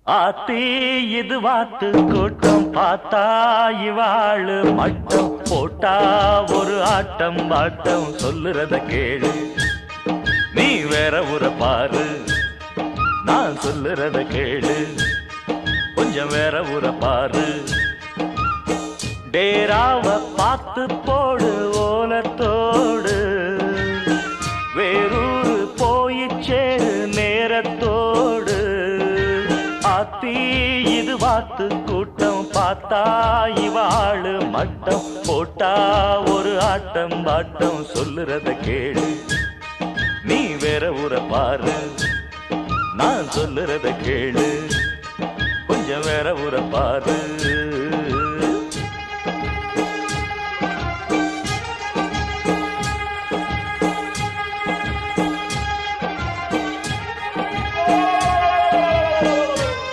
ஆத்தி இது வாத்து கூட்டம் பார்த்தா இவாளு மட்டம் போட்டா ஒரு ஆட்டம் பாட்டம் சொல்லுறத கேளு நீ வேற ஊர பாரு நான் சொல்லுறத கேளு கொஞ்சம் வேற ஊர பாரு டேராவ பார்த்து போடு ஓலத்தோடு வேறூரு போய் சேரு நேரத்தோடு ஆத்தி இது வாத்து கூட்டம் பார்த்தா இவாளு மட்டம் போட்டா ஒரு ஆட்டம் பாட்டம் சொல்லுறத கேளு நீ வேற ஊர பாரு நான் சொல்லுறத கேளு கொஞ்சம் வேற ஊர பாரு